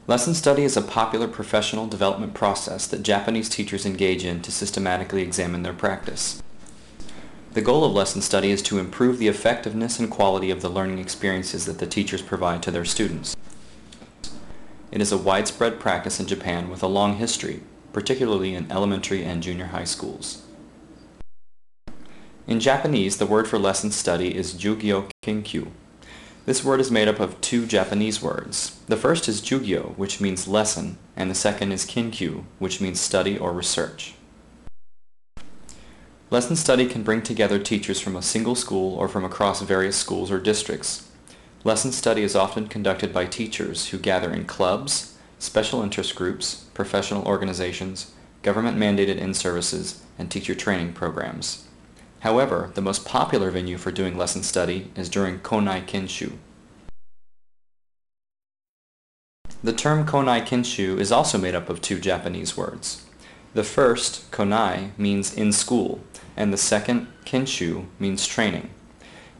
Lesson study is a popular professional development process that Japanese teachers engage in to systematically examine their practice. The goal of lesson study is to improve the effectiveness and quality of the learning experiences that the teachers provide to their students. It is a widespread practice in Japan with a long history, particularly in elementary and junior high schools. In Japanese, the word for lesson study is Jugyo Kenkyu. This word is made up of two Japanese words. The first is Jugyo, which means lesson, and the second is Kenkyu, which means study or research. Lesson study can bring together teachers from a single school or from across various schools or districts. Lesson study is often conducted by teachers who gather in clubs, special interest groups, professional organizations, government-mandated in-services, and teacher training programs. However, the most popular venue for doing lesson study is during Konai Kenshu. The term Konai Kenshu is also made up of two Japanese words. The first, Konai, means in school, and the second, Kenshu, means training.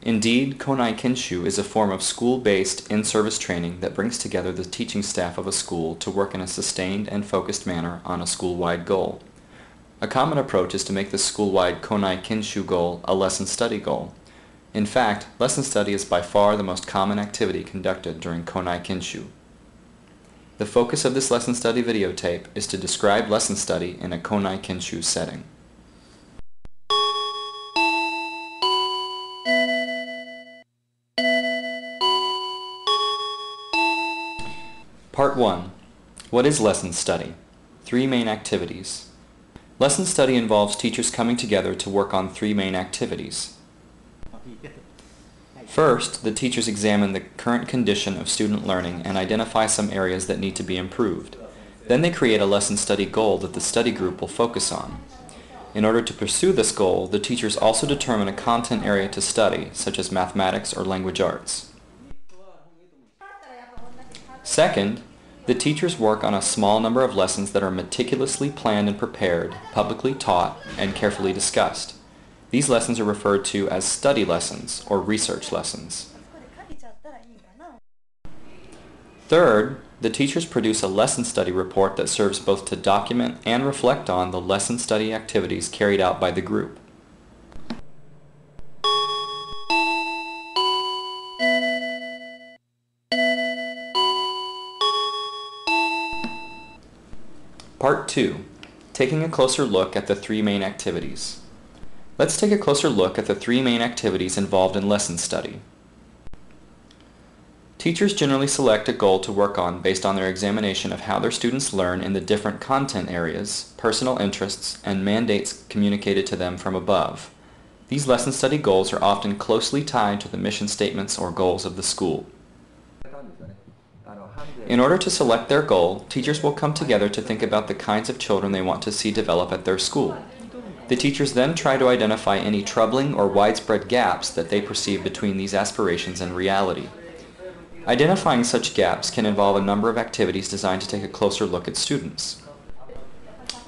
Indeed, Konai Kenshu is a form of school-based in-service training that brings together the teaching staff of a school to work in a sustained and focused manner on a school-wide goal. A common approach is to make the school-wide Konai Kenshu goal a lesson study goal. In fact, lesson study is by far the most common activity conducted during Konai Kenshu. The focus of this lesson study videotape is to describe lesson study in a Konai Kenshu setting. Part 1. What is lesson study? Three main activities. Lesson study involves teachers coming together to work on three main activities. First, the teachers examine the current condition of student learning and identify some areas that need to be improved. Then they create a lesson study goal that the study group will focus on. In order to pursue this goal, the teachers also determine a content area to study, such as mathematics or language arts. Second, the teachers work on a small number of lessons that are meticulously planned and prepared, publicly taught, and carefully discussed. These lessons are referred to as study lessons or research lessons. Third, the teachers produce a lesson study report that serves both to document and reflect on the lesson study activities carried out by the group. Part 2. Taking a closer look at the three main activities. Let's take a closer look at the three main activities involved in lesson study. Teachers generally select a goal to work on based on their examination of how their students learn in the different content areas, personal interests, and mandates communicated to them from above. These lesson study goals are often closely tied to the mission statements or goals of the school. In order to select their goal, teachers will come together to think about the kinds of children they want to see develop at their school. The teachers then try to identify any troubling or widespread gaps that they perceive between these aspirations and reality. Identifying such gaps can involve a number of activities designed to take a closer look at students.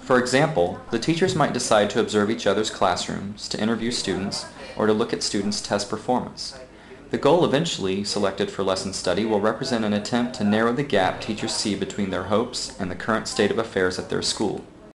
For example, the teachers might decide to observe each other's classrooms, to interview students, or to look at students' test performance. The goal eventually selected for lesson study will represent an attempt to narrow the gap teachers see between their hopes and the current state of affairs at their school.